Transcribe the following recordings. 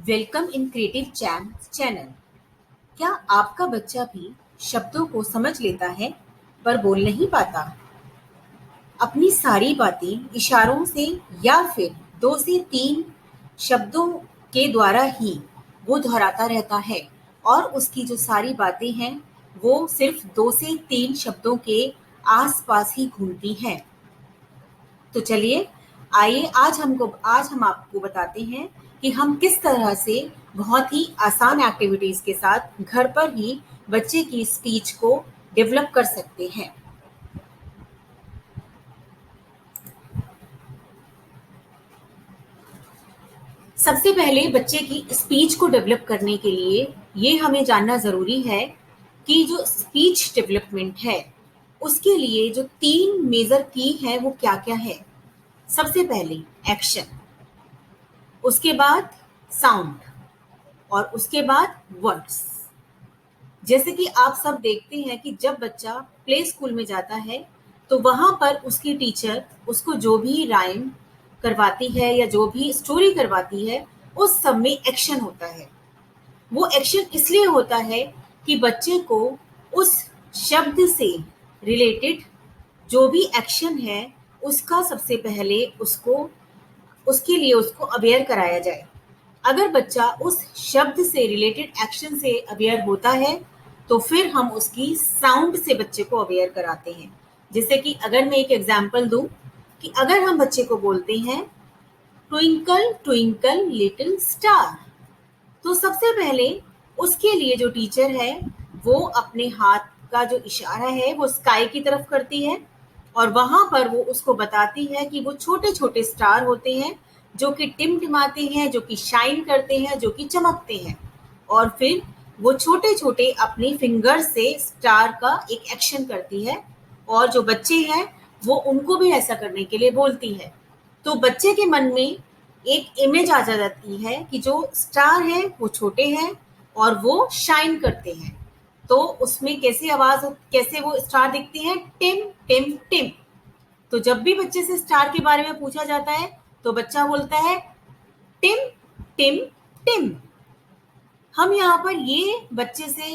Welcome in creative channel. क्या आपका बच्चा भी शब्दों को समझ लेता है पर बोल नहीं पाता? अपनी सारी बातें इशारों से या फिर 2 से 3 शब्दों के द्वारा ही वो दोहराता रहता है और उसकी जो सारी बातें हैं वो सिर्फ 2 से 3 शब्दों के आसपास ही घूमती हैं। तो चलिए, आइए आज हम आपको बताते हैं कि हम किस तरह से बहुत ही आसान एक्टिविटीज के साथ घर पर ही बच्चे की स्पीच को डेवलप कर सकते हैं। सबसे पहले बच्चे की स्पीच को डेवलप करने के लिए ये हमें जानना ज़रूरी है कि जो स्पीच डेवलपमेंट है उसके लिए जो 3 मेजर की है वो क्या-क्या है। सबसे पहले एक्शन, उसके बाद साउंड और उसके बाद वर्ड्स। जैसे कि आप सब देखते हैं कि जब बच्चा प्ले स्कूल में जाता है तो वहाँ पर उसकी टीचर उसको जो भी राइम करवाती है या जो भी स्टोरी करवाती है उस सब में एक्शन होता है। वो एक्शन इसलिए होता है कि बच्चे को उस शब्द से रिलेटेड जो भी एक्शन है उसका सबसे पहले उसके लिए उसको अवेयर कराया जाए। अगर बच्चा उस शब्द से रिलेटेड एक्शन से अवेयर होता है तो फिर हम उसकी साउंड से बच्चे को अवेयर कराते हैं। जैसे कि अगर मैं एक एग्जांपल दूं कि अगर हम बच्चे को बोलते हैं ट्विंकल ट्विंकल लिटिल स्टार, तो सबसे पहले उसके लिए जो टीचर है वो अपने हाथ का जो इशारा है वो स्काई की तरफ करती है और वहां पर वो उसको बताती है कि वो छोटे छोटे स्टार होते हैं जो कि टिमटिमाते हैं, जो कि शाइन करते हैं, जो कि चमकते हैं। और फिर वो छोटे छोटे अपनी फिंगर से स्टार का एक एक्शन करती है और जो बच्चे हैं वो उनको भी ऐसा करने के लिए बोलती है। तो बच्चे के मन में एक इमेज आ जाती है कि जो स्टार है वो छोटे हैं और वो शाइन करते हैं। तो उसमें कैसे वो स्टार दिखते हैं, टिम टिम टिम। तो जब भी बच्चे से स्टार के बारे में पूछा जाता है तो बच्चा बोलता है टिम टिम टिम। हम यहाँ पर ये बच्चे से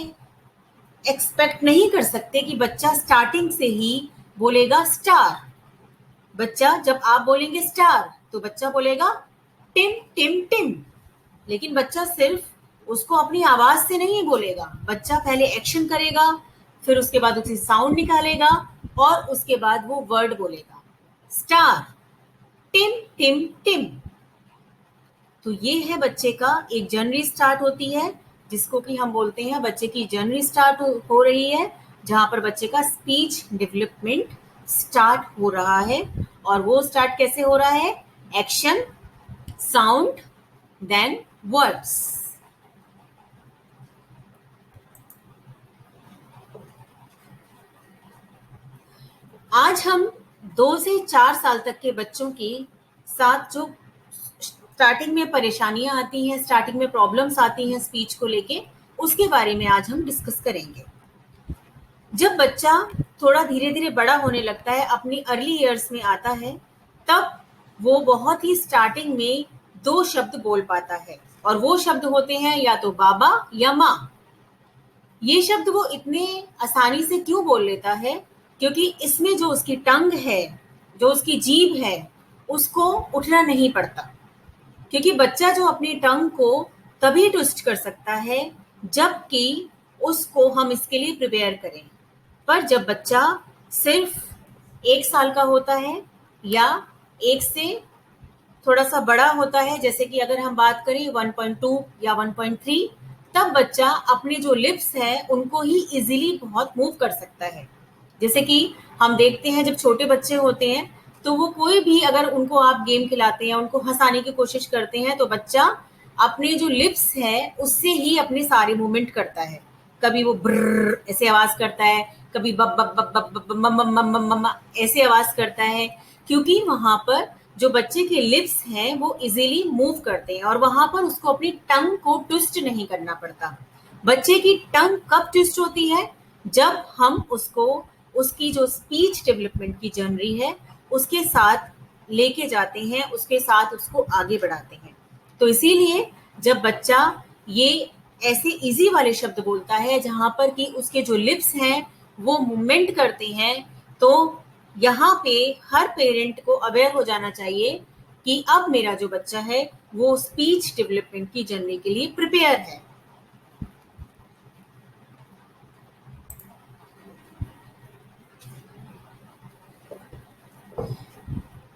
एक्सपेक्ट नहीं कर सकते कि बच्चा स्टार्टिंग से ही बोलेगा स्टार। बच्चा जब आप बोलेंगे स्टार तो बच्चा बोलेगा टिम टिम टिम। लेकिन बच्चा सिर्फ उसको अपनी आवाज से नहीं बोलेगा, बच्चा पहले एक्शन करेगा, फिर उसके बाद उसे साउंड निकालेगा और उसके बाद वो वर्ड बोलेगा स्टार, टिम टिम टिम। तो ये है बच्चे का एक जर्नी स्टार्ट होती है जिसको कि हम बोलते हैं बच्चे की जर्नी स्टार्ट हो रही है, जहां पर बच्चे का स्पीच डेवलपमेंट स्टार्ट हो रहा है। और वो स्टार्ट कैसे हो रहा है, एक्शन, साउंड, देन वर्ड्स। आज हम 2 से 4 साल तक के बच्चों के साथ जो स्टार्टिंग में परेशानियां आती हैं, स्टार्टिंग में प्रॉब्लम्स आती हैं स्पीच को लेके, उसके बारे में आज हम डिस्कस करेंगे। जब बच्चा थोड़ा धीरे धीरे बड़ा होने लगता है, अपनी अर्ली ईयर्स में आता है, तब वो बहुत ही स्टार्टिंग में 2 शब्द बोल पाता है और वो शब्द होते हैं या तो बाबा या माँ। ये शब्द वो इतने आसानी से क्यों बोल लेता है, क्योंकि इसमें जो उसकी टंग है, जो उसकी जीभ है, उसको उठना नहीं पड़ता। क्योंकि बच्चा जो अपनी टंग को तभी ट्विस्ट कर सकता है जबकि उसको हम इसके लिए प्रिपेयर करें। पर जब बच्चा सिर्फ 1 साल का होता है या 1 से थोड़ा सा बड़ा होता है, जैसे कि अगर हम बात करें 1.2 या 1.3, तब बच्चा अपने जो लिप्स है उनको ही इजीली बहुत मूव कर सकता है। जैसे कि हम देखते हैं जब छोटे बच्चे होते हैं तो वो कोई भी अगर उनको आप गेम खिलाते हैं, उनको हंसाने की कोशिश करते हैं, तो बच्चा अपने जो लिप्स है उससे ही अपने सारे मूवमेंट करता है। कभी वो ब्र ऐसे आवाज करता है, कभी बब बब बब बब बब मम मम मम मम ऐसे आवाज करता है, क्योंकि वहां पर जो बच्चे के लिप्स हैं वो इजीली मूव करते हैं और वहां पर उसको अपनी टंग को ट्विस्ट नहीं करना पड़ता। बच्चे की टंग कब ट्विस्ट होती है, जब हम उसको उसकी जो स्पीच डेवलपमेंट की जर्नी है उसके साथ लेके जाते हैं, उसके साथ उसको आगे बढ़ाते हैं। तो इसीलिए जब बच्चा ये ऐसे इजी वाले शब्द बोलता है जहां पर कि उसके जो लिप्स हैं वो मूवमेंट करते हैं, तो यहाँ पे हर पेरेंट को अवेयर हो जाना चाहिए कि अब मेरा जो बच्चा है वो स्पीच डेवलपमेंट की जर्नी के लिए प्रिपेयर है।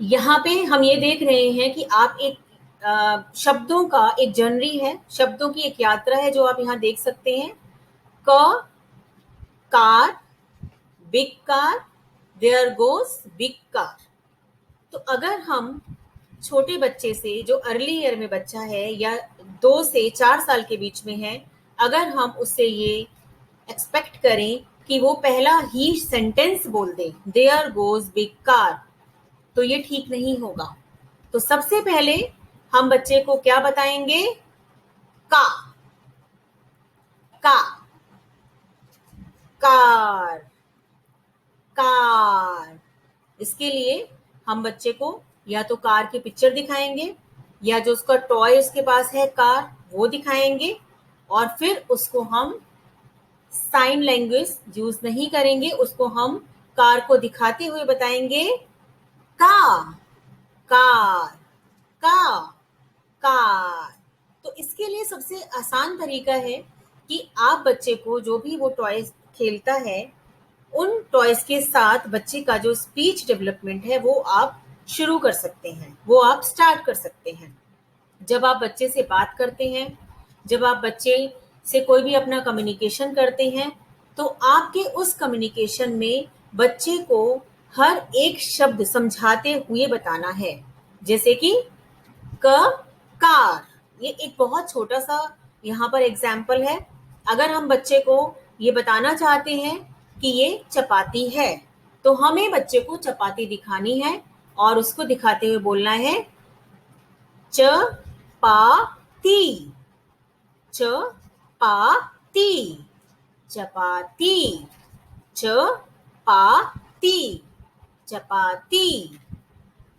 यहाँ पे हम ये देख रहे हैं कि आप एक शब्दों का एक जर्नी है, शब्दों की एक यात्रा है जो आप यहाँ देख सकते हैं। क car, big car, there goes big car. तो अगर हम छोटे बच्चे से, जो अर्ली ईयर में बच्चा है या 2 से 4 साल के बीच में है, अगर हम उससे ये एक्सपेक्ट करें कि वो पहला ही सेंटेंस बोल दे, देयर गोज बिग कार, तो ये ठीक नहीं होगा। तो सबसे पहले हम बच्चे को क्या बताएंगे? का, का, कार, कार। इसके लिए हम बच्चे को या तो कार की पिक्चर दिखाएंगे या जो उसका टॉय उसके पास है कार वो दिखाएंगे, और फिर उसको हम साइन लैंग्वेज यूज नहीं करेंगे, उसको हम कार को दिखाते हुए बताएंगे का, कार, का, कार। तो इसके लिए सबसे आसान तरीका है कि आप बच्चे को जो भी वो टॉयज खेलता है उन टॉयज के साथ बच्चे का जो स्पीच डेवलपमेंट है वो आप शुरू कर सकते हैं, वो आप स्टार्ट कर सकते हैं। जब आप बच्चे से बात करते हैं, जब आप बच्चे से कोई भी अपना कम्युनिकेशन करते हैं, तो आपके उस कम्युनिकेशन में बच्चे को हर एक शब्द समझाते हुए बताना है। जैसे कि क, कार, ये एक बहुत छोटा सा यहाँ पर एग्जाम्पल है। अगर हम बच्चे को ये बताना चाहते हैं कि ये चपाती है, तो हमें बच्चे को चपाती दिखानी है और उसको दिखाते हुए बोलना है चपाती, चपाती, चपाती, चपाती, चपाती।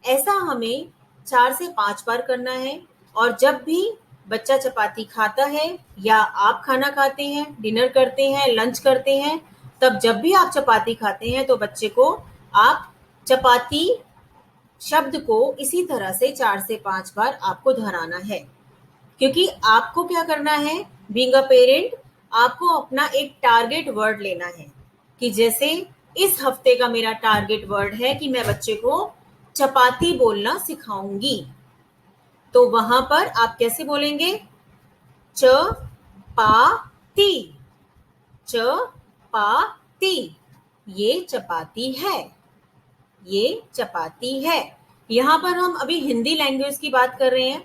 ऐसा हमें 4 से 5 बार करना है। और जब भी बच्चा चपाती खाता है या आप खाना खाते हैं, डिनर करते हैं, लंच करते हैं, तब जब भी आप चपाती खाते हैं तो बच्चे को आप चपाती शब्द को इसी तरह से 4 से 5 बार आपको दोहराना है। क्योंकि आपको क्या करना है, बीइंग अ पेरेंट, आपको अपना एक टारगेट वर्ड लेना है कि जैसे इस हफ्ते का मेरा टारगेट वर्ड है कि मैं बच्चे को चपाती बोलना सिखाऊंगी। तो वहां पर आप कैसे बोलेंगे? चपाती, चपाती, ये चपाती है, ये चपाती है। यहाँ पर हम अभी हिंदी लैंग्वेज की बात कर रहे हैं।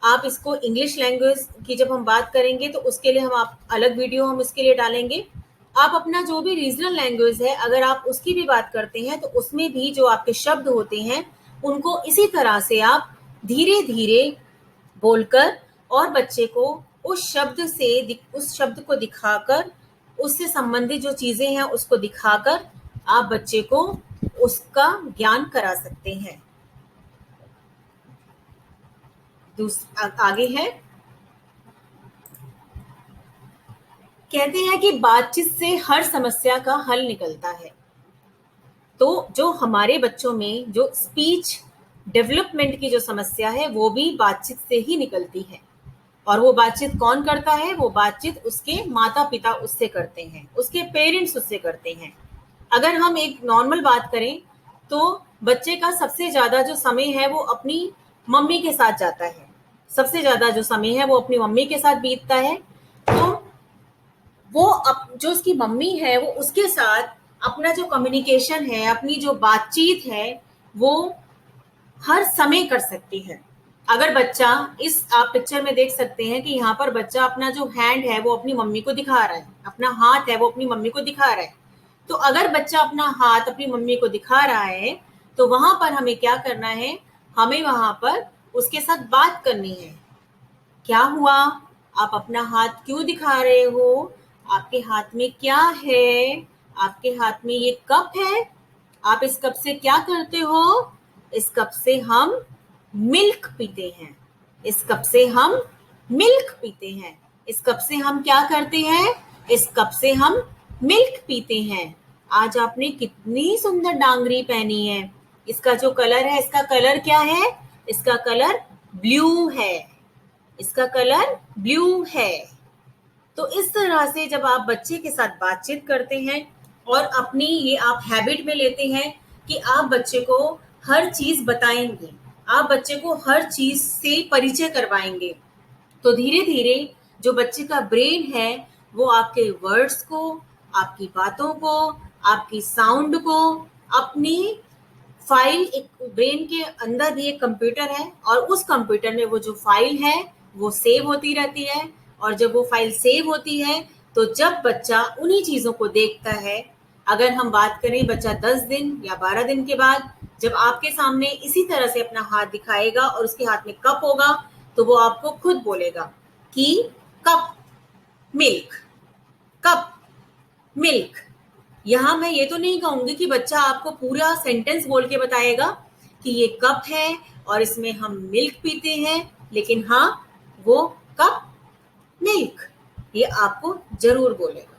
आप इसको इंग्लिश लैंग्वेज की जब हम बात करेंगे तो उसके लिए हम आप अलग वीडियो हम इसके लिए डालेंगे। आप अपना जो भी रीजनल लैंग्वेज है अगर आप उसकी भी बात करते हैं तो उसमें भी जो आपके शब्द होते हैं उनको इसी तरह से आप धीरे धीरे बोलकर और बच्चे को उस शब्द को दिखाकर, उससे संबंधित जो चीजें हैं उसको दिखाकर आप बच्चे को उसका ज्ञान करा सकते हैं। आगे है, कहते हैं कि बातचीत से हर समस्या का हल निकलता है। तो जो हमारे बच्चों में जो स्पीच डेवलपमेंट की जो समस्या है वो भी बातचीत से ही निकलती है। और वो बातचीत कौन करता है? वो बातचीत उसके माता पिता उससे करते हैं, उसके पेरेंट्स उससे करते हैं। अगर हम एक नॉर्मल बात करें तो बच्चे का सबसे ज्यादा जो समय है वो अपनी मम्मी के साथ जाता है, सबसे ज्यादा जो समय है वो अपनी मम्मी के साथ बीतता है। तो वो जो उसकी मम्मी है वो उसके साथ अपना जो कम्युनिकेशन है, अपनी जो बातचीत है, वो हर समय कर सकती है। अगर बच्चा, इस आप पिक्चर में देख सकते हैं कि यहाँ पर बच्चा अपना जो हैंड है वो अपनी मम्मी को दिखा रहा है, अपना हाथ है वो अपनी मम्मी को दिखा रहा है। तो अगर बच्चा अपना हाथ अपनी मम्मी को दिखा रहा है तो वहां पर हमें क्या करना है? हमें वहां पर उसके साथ बात करनी है। क्या हुआ? आप अपना हाथ क्यों दिखा रहे हो? आपके हाथ में क्या है? आपके हाथ में ये कप है। आप इस कप से क्या करते हो? इस कप से हम मिल्क पीते हैं। इस कप से हम मिल्क पीते हैं। इस कप से हम क्या करते हैं? इस कप से हम मिल्क पीते हैं। आज आपने कितनी सुंदर डांगरी पहनी है। इसका जो कलर है, इसका कलर क्या है? इसका कलर ब्लू है। इसका कलर ब्लू है। तो इस तरह से जब आप बच्चे के साथ बातचीत करते हैं और अपनी ये आप हैबिट में लेते हैं कि आप बच्चे को हर चीज बताएंगे, आप बच्चे को हर चीज से परिचय करवाएंगे, तो धीरे धीरे जो बच्चे का ब्रेन है वो आपके वर्ड्स को, आपकी बातों को, आपकी साउंड को अपनी फाइल, एक ब्रेन के अंदर भी एक कंप्यूटर है और उस कंप्यूटर में वो जो फाइल है वो सेव होती रहती है। और जब वो फाइल सेव होती है तो जब बच्चा उन्हीं चीजों को देखता है, अगर हम बात करें बच्चा 10 दिन या 12 दिन के बाद जब आपके सामने इसी तरह से अपना हाथ दिखाएगा और उसके हाथ में कप होगा तो वो आपको खुद बोलेगा कि कप मिल्क, कप मिल्क। यहाँ मैं ये तो नहीं कहूंगी कि बच्चा आपको पूरा सेंटेंस बोल के बताएगा कि ये कप है और इसमें हम मिल्क पीते हैं, लेकिन हाँ, वो कप मिल्क ये आपको जरूर बोलेगा।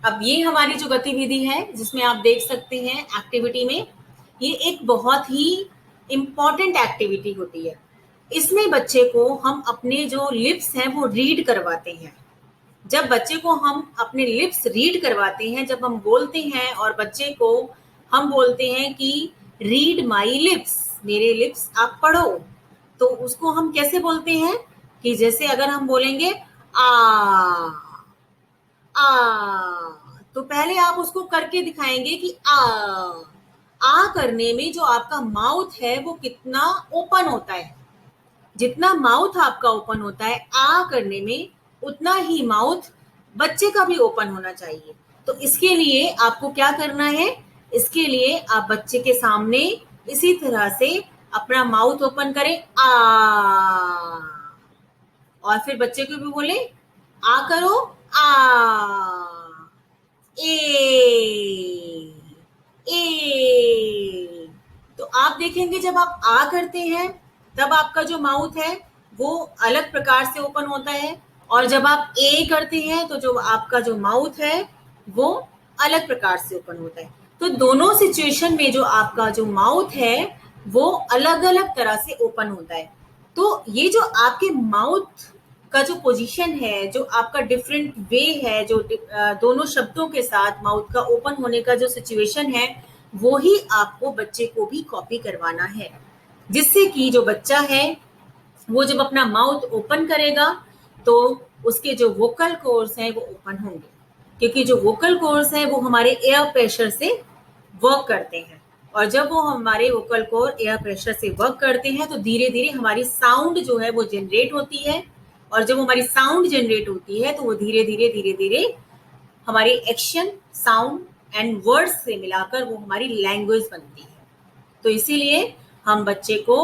अब ये हमारी जो गतिविधि है जिसमें आप देख सकते हैं एक्टिविटी में, ये एक बहुत ही इम्पॉर्टेंट एक्टिविटी होती है। इसमें बच्चे को हम अपने जो लिप्स हैं वो रीड करवाते हैं। जब बच्चे को हम अपने लिप्स रीड करवाते हैं, जब हम बोलते हैं और बच्चे को हम बोलते हैं कि रीड माई लिप्स, मेरे लिप्स आप पढ़ो, तो उसको हम कैसे बोलते हैं कि जैसे अगर हम बोलेंगे आ आ, तो पहले आप उसको करके दिखाएंगे कि आ करने में जो आपका माउथ है वो कितना ओपन होता है। जितना माउथ आपका ओपन होता है आ करने में, उतना ही माउथ बच्चे का भी ओपन होना चाहिए। तो इसके लिए आपको क्या करना है? इसके लिए आप बच्चे के सामने इसी तरह से अपना माउथ ओपन करें आ, और फिर बच्चे को भी बोले आ करो, आ, ए। तो आप देखेंगे जब आप आ करते हैं तब आपका जो माउथ है वो अलग प्रकार से ओपन होता है, और जब आप ए करते हैं तो जो आपका जो माउथ है वो अलग प्रकार से ओपन होता है। तो दोनों सिचुएशन में जो आपका जो माउथ है वो अलग अलग तरह से ओपन होता है। तो ये जो आपके माउथ का जो पोजीशन है, जो आपका डिफरेंट वे है, जो दोनों शब्दों के साथ माउथ का ओपन होने का जो सिचुएशन है, वो ही आपको बच्चे को भी कॉपी करवाना है, जिससे कि जो बच्चा है वो जब अपना माउथ ओपन करेगा तो उसके जो वोकल कोर्स हैं वो ओपन होंगे, क्योंकि जो वोकल कोर्स है वो हमारे एयर प्रेशर से वर्क करते हैं, और जब वो हमारे वोकल कोर एयर प्रेशर से वर्क करते हैं तो धीरे धीरे हमारी साउंड जो है वो जनरेट होती है, और जब हमारी साउंड जनरेट होती है तो वो धीरे धीरे हमारी एक्शन, साउंड एंड वर्ड्स से मिलाकर वो हमारी लैंग्वेज बनती है। तो इसीलिए हम बच्चे को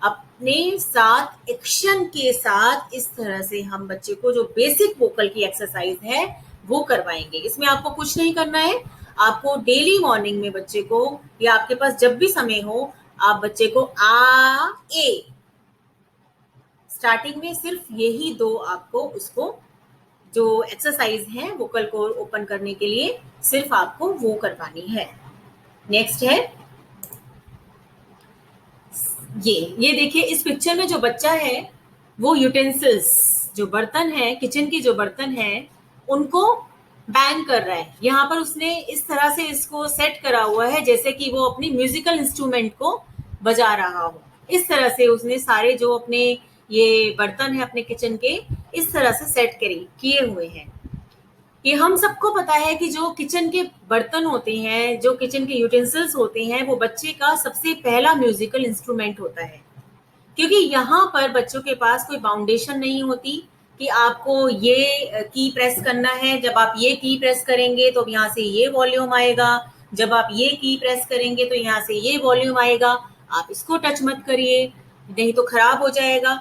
अपने साथ एक्शन के साथ इस तरह से हम बच्चे को जो बेसिक वोकल की एक्सरसाइज है वो करवाएंगे। इसमें आपको कुछ नहीं करना है, आपको डेली मॉर्निंग में बच्चे को या आपके पास जब भी समय हो आप बच्चे को आ ए, स्टार्टिंग में सिर्फ यही दो आपको उसको जो एक्सरसाइज है वोकल को ओपन करने के लिए सिर्फ आपको वो करवानी है। नेक्स्ट है ये देखिए इस पिक्चर में जो बच्चा है वो यूटेंसिल्स, जो बर्तन है, किचन के जो बर्तन है उनको बैंग कर रहा है। यहाँ पर उसने इस तरह से इसको सेट करा हुआ है जैसे कि वो अपनी म्यूजिकल इंस्ट्रूमेंट को बजा रहा हो। इस तरह से उसने सारे जो अपने ये बर्तन है अपने किचन के इस तरह से सेट किए हुए हैं। ये हम सबको पता है कि जो किचन के बर्तन होते हैं, जो किचन के यूटेंसिल्स होते हैं, वो बच्चे का सबसे पहला म्यूजिकल इंस्ट्रूमेंट होता है, क्योंकि यहाँ पर बच्चों के पास कोई बाउंडेशन नहीं होती कि आपको ये की प्रेस करना है, जब आप ये की प्रेस करेंगे तो यहाँ से ये वॉल्यूम आएगा, जब आप ये की प्रेस करेंगे तो यहाँ से ये वॉल्यूम आएगा, आप इसको टच मत करिए नहीं तो खराब हो जाएगा।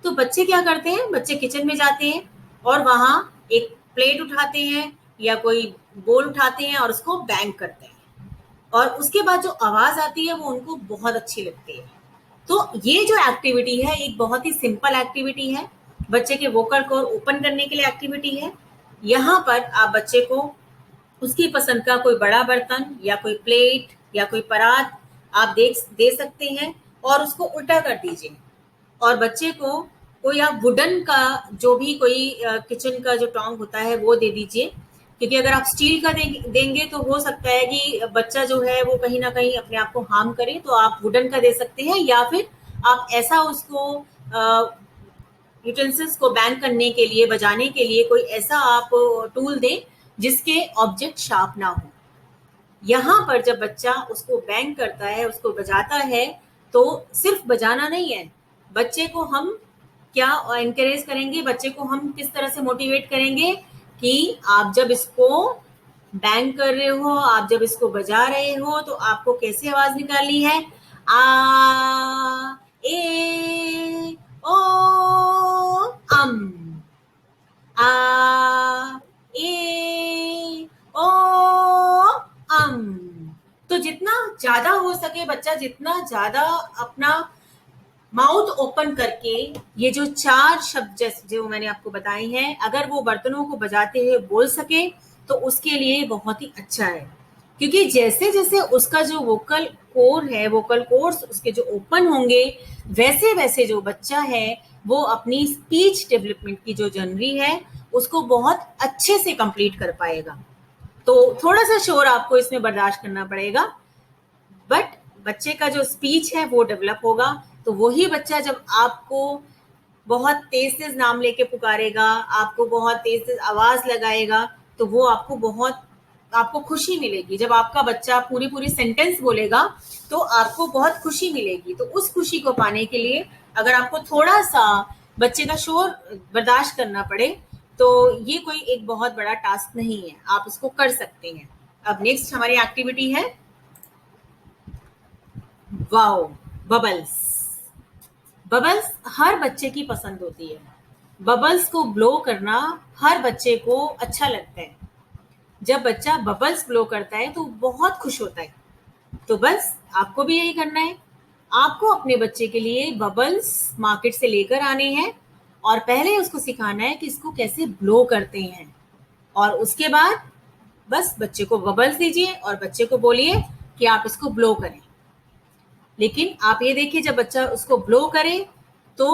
तो बच्चे क्या करते हैं, बच्चे किचन में जाते हैं और वहां एक प्लेट उठाते हैं या कोई बोल उठाते हैं और उसको बैंग करते हैं। और उसके बाद जो आवाज आती है वो उनको बहुत अच्छी लगती है। तो ये जो एक्टिविटी है एक बहुत ही सिंपल एक्टिविटी है, बच्चे के वोकल कॉर्ड ओपन करने के लिए एक्टिविटी है। यहाँ पर आप बच्चे को उसकी पसंद का कोई बड़ा बर्तन या कोई प्लेट या कोई परात आप दे सकते हैं और उसको उल्टा कर दीजिए। और बच्चे को कोई आप वुडन का जो भी कोई किचन का जो टोंग होता है वो दे दीजिए, क्योंकि अगर आप स्टील का देंगे तो हो सकता है कि बच्चा जो है वो कहीं ना कहीं अपने आप को हार्म करे। तो आप वुडन का दे सकते हैं या फिर आप ऐसा उसको यूटेंसिल्स को बैंग करने के लिए, बजाने के लिए कोई ऐसा आप टूल दें जिसके ऑब्जेक्ट शार्प ना हो। यहाँ पर जब बच्चा उसको बैंग करता है, उसको बजाता है, तो सिर्फ बजाना नहीं है, बच्चे को हम क्या एनकरेज करेंगे, बच्चे को हम किस तरह से मोटिवेट करेंगे कि आप जब इसको बैंग कर रहे हो, आप जब इसको बजा रहे हो तो आपको कैसे आवाज निकालनी है, आ ए ओ अम, आ ए ओ अम। तो जितना ज्यादा हो सके बच्चा जितना ज्यादा अपना माउथ ओपन करके ये जो 4 शब्द जैसे जो मैंने आपको बताए हैं, अगर वो बर्तनों को बजाते हुए बोल सके तो उसके लिए बहुत ही अच्छा है। क्योंकि जैसे जैसे उसका जो वोकल कोर है, वोकल कोर्स उसके जो ओपन होंगे, वैसे वैसे जो बच्चा है वो अपनी स्पीच डेवलपमेंट की जो जर्नी है उसको बहुत अच्छे से कंप्लीट कर पाएगा। तो थोड़ा सा शोर आपको इसमें बर्दाश्त करना पड़ेगा, बट बच्चे का जो स्पीच है वो डेवलप होगा। तो वही बच्चा जब आपको बहुत तेज तेज नाम लेके पुकारेगा, आपको बहुत तेज तेज आवाज लगाएगा, तो वो आपको खुशी मिलेगी। जब आपका बच्चा पूरी पूरी सेंटेंस बोलेगा तो आपको बहुत खुशी मिलेगी। तो उस खुशी को पाने के लिए अगर आपको थोड़ा सा बच्चे का शोर बर्दाश्त करना पड़े तो ये कोई एक बहुत बड़ा टास्क नहीं है, आप इसको कर सकते हैं। अब नेक्स्ट हमारी एक्टिविटी है वाओ, बबल्स। बबल्स हर बच्चे की पसंद होती है। बबल्स को ब्लो करना हर बच्चे को अच्छा लगता है। जब बच्चा बबल्स ब्लो करता है तो बहुत खुश होता है। तो बस आपको भी यही करना है। आपको अपने बच्चे के लिए बबल्स मार्केट से लेकर आने हैं और पहले उसको सिखाना है कि इसको कैसे ब्लो करते हैं। और उसके बाद बस बच्चे को बबल्स दीजिए और बच्चे को बोलिए कि आप इसको ब्लो करें। लेकिन आप ये देखिए जब बच्चा उसको ब्लो करे तो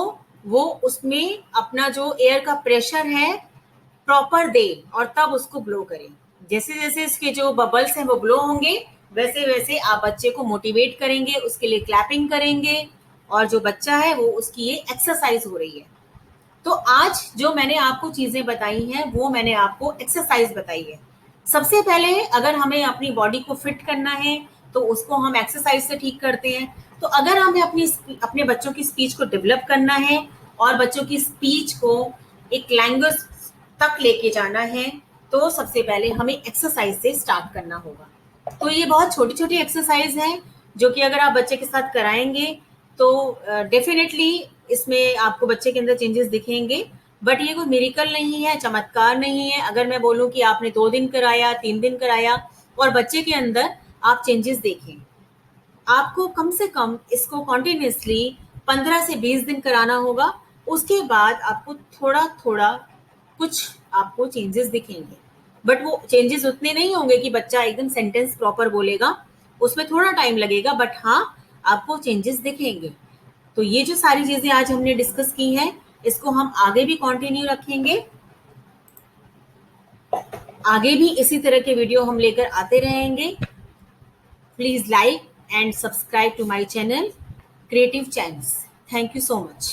वो उसमें अपना जो एयर का प्रेशर है प्रॉपर दे और तब उसको ब्लो करें। जैसे जैसे इसके जो बबल्स हैं वो ब्लो होंगे वैसे वैसे आप बच्चे को मोटिवेट करेंगे, उसके लिए क्लैपिंग करेंगे और जो बच्चा है वो उसकी ये एक्सरसाइज हो रही है। तो आज जो मैंने आपको चीजें बताई हैं वो मैंने आपको एक्सरसाइज बताई है। सबसे पहले अगर हमें अपनी बॉडी को फिट करना है तो उसको हम एक्सरसाइज से ठीक करते हैं। तो अगर हमें अपने बच्चों की स्पीच को डेवलप करना है और बच्चों की स्पीच को एक लैंग्वेज तक लेके जाना है तो सबसे पहले हमें एक्सरसाइज से स्टार्ट करना होगा। तो ये बहुत छोटी छोटी एक्सरसाइज है जो कि अगर आप बच्चे के साथ कराएंगे तो डेफिनेटली इसमें आपको बच्चे के अंदर चेंजेस दिखेंगे। बट ये कोई मिरेकल नहीं है, चमत्कार नहीं है। अगर मैं बोलूं कि आपने 2 दिन कराया, 3 दिन कराया और बच्चे के अंदर आप चेंजेस देखें, आपको कम से कम इसको कॉन्टिन्यूसली 15 से 20 दिन कराना होगा। उसके बाद आपको थोड़ा थोड़ा कुछ आपको चेंजेस दिखेंगे। बट वो चेंजेस उतने नहीं होंगे कि बच्चा एकदम सेंटेंस प्रॉपर बोलेगा, उसमें थोड़ा टाइम लगेगा, बट हाँ आपको चेंजेस दिखेंगे। तो ये जो सारी चीजें आज हमने डिस्कस की हैं इसको हम आगे भी कंटिन्यू रखेंगे। आगे भी इसी तरह के वीडियो हम लेकर आते रहेंगे। Please like and subscribe to my channel Creative Chance. Thank you so much.